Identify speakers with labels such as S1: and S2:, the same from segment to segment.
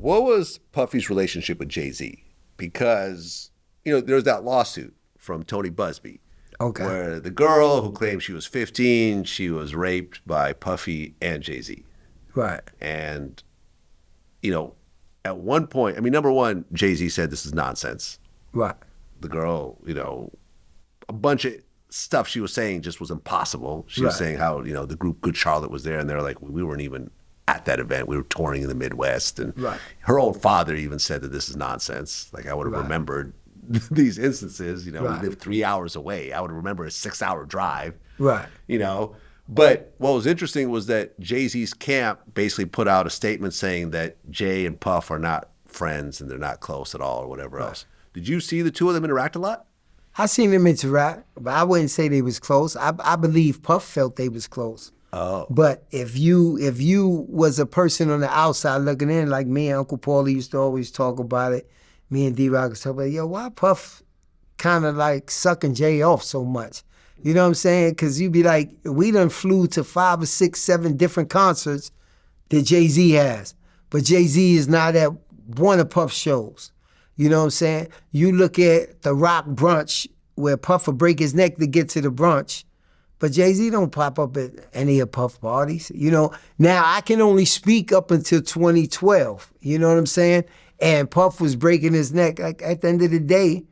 S1: what was Puffy's relationship with Jay-Z? Because, there was that lawsuit from Tony Busby.
S2: Okay.
S1: Where the girl who claimed she was 15, she was raped by Puffy and Jay-Z.
S2: Right.
S1: And, at one point, number one, Jay-Z said this is nonsense.
S2: Right.
S1: The girl, a bunch of stuff she was saying just was impossible. She was saying how, the group Good Charlotte was there, and they're like, we weren't even at that event. We were touring in the Midwest. And her own father even said that this is nonsense. Like, I would have remembered these instances. We lived 3 hours away. I would remember a 6-hour drive.
S2: Right.
S1: But what was interesting was that Jay-Z's camp basically put out a statement saying that Jay and Puff are not friends and they're not close at all or whatever else. Did you see the two of them interact a lot?
S2: I seen them interact, but I wouldn't say they was close. I believe Puff felt they was close.
S1: Oh.
S2: But if you was a person on the outside looking in, like me and Uncle Paulie used to always talk about it, me and D-Rock used to talk about it, why Puff kind of like sucking Jay off so much? You know what I'm saying? Because you be like, we done flew to 5 or 6, 7 different concerts that Jay-Z has. But Jay-Z is not at one of Puff's shows. You know what I'm saying? You look at the Rock brunch where Puff will break his neck to get to the brunch, but Jay-Z don't pop up at any of Puff parties. Now I can only speak up until 2012. You know what I'm saying? And Puff was breaking his neck. Like, at the end of the day,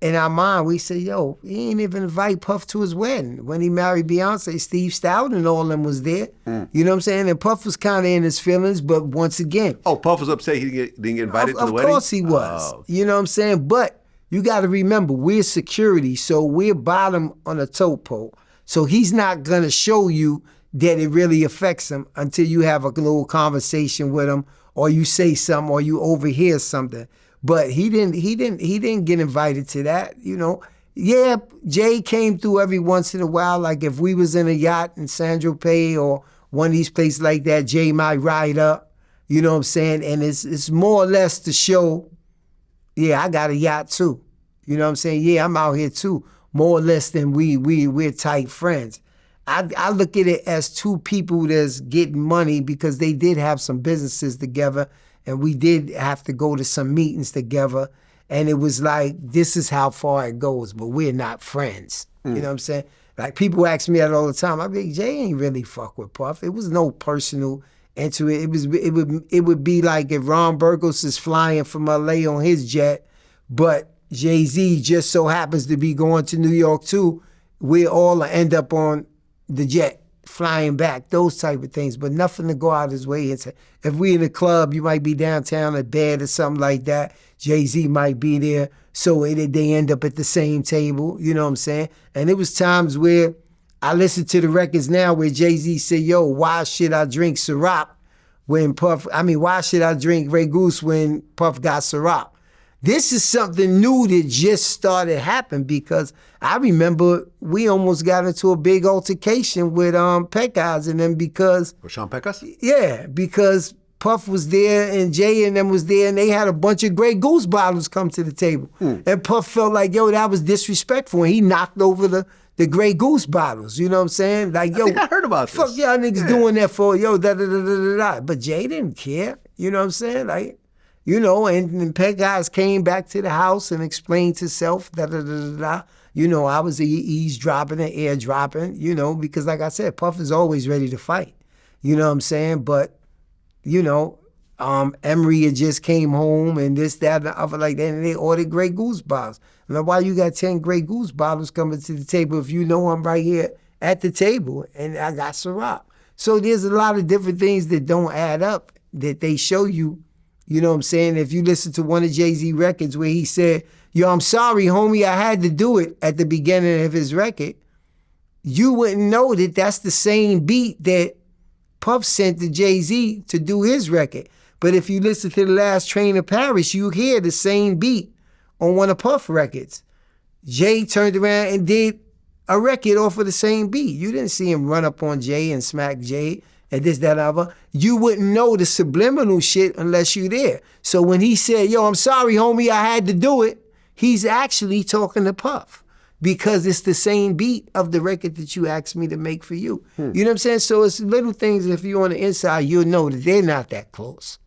S2: in our mind, we say, he ain't even invite Puff to his wedding. When he married Beyoncé, Steve Stout and all of them was there. You know what I'm saying? And Puff was kind of in his feelings, but once again.
S1: Oh, Puff was upset he didn't get invited to the wedding?
S2: Of course he was.
S1: Oh.
S2: You know what I'm saying? But you got to remember, we're security, so we're bottom on a tote pole. So he's not going to show you that it really affects him until you have a little conversation with him, or you say something, or you overhear something. But he didn't get invited to that, Yeah, Jay came through every once in a while. Like if we was in a yacht in San Tropez or one of these places like that, Jay might ride up. You know what I'm saying? And it's more or less to show, I got a yacht too. You know what I'm saying? Yeah, I'm out here too. More or less than we're tight friends. I look at it as two people that's getting money because they did have some businesses together. And we did have to go to some meetings together. And it was like, this is how far it goes, but we're not friends. You know what I'm saying? Like, people ask me that all the time. I be like, Jay ain't really fuck with Puff. It was no personal into it. It would be like if Ron Burgos is flying from LA on his jet, but Jay-Z just so happens to be going to New York too. We all end up on the jet flying back, those type of things, but nothing to go out his way. If we in a club, you might be downtown at bed or something like that. Jay-Z might be there, so they end up at the same table, you know what I'm saying? And it was times where I listen to the records now where Jay-Z said, why should I drink Cîroc when why should I drink Grey Goose when Puff got Cîroc? This is something new that just started happening because I remember we almost got into a big altercation with Pecos and them because...
S1: With Sean Pecos?
S2: Yeah, because Puff was there and Jay and them was there and they had a bunch of Grey Goose bottles come to the table. And Puff felt like, that was disrespectful, and he knocked over the Grey Goose bottles, you know what I'm saying? Like,
S1: I think I heard about this.
S2: Fuck y'all niggas doing that for, da-da-da-da-da-da. But Jay didn't care, you know what I'm saying? Like, and Pecos came back to the house and explained himself, da-da-da-da-da. I was eavesdropping and airdropping, because like I said, Puff is always ready to fight. You know what I'm saying? But, Emery had just came home and this, that, and the other like that, and they ordered Grey Goose bottles. Now, why you got 10 Grey Goose bottles coming to the table if I'm right here at the table and I got Cîroc? So there's a lot of different things that don't add up that they show you. You know what I'm saying? If you listen to one of Jay-Z records where he said, I'm sorry, homie, I had to do it at the beginning of his record, you wouldn't know that that's the same beat that Puff sent to Jay-Z to do his record. But if you listen to The Last Train to Paris, you hear the same beat on one of Puff records. Jay turned around and did a record off of the same beat. You didn't see him run up on Jay and smack Jay and this, that, and other. You wouldn't know the subliminal shit unless you're there. So when he said, I'm sorry, homie, I had to do it, he's actually talking to Puff because it's the same beat of the record that you asked me to make for you. You know what I'm saying? So it's little things, if you're on the inside, you'll know that they're not that close.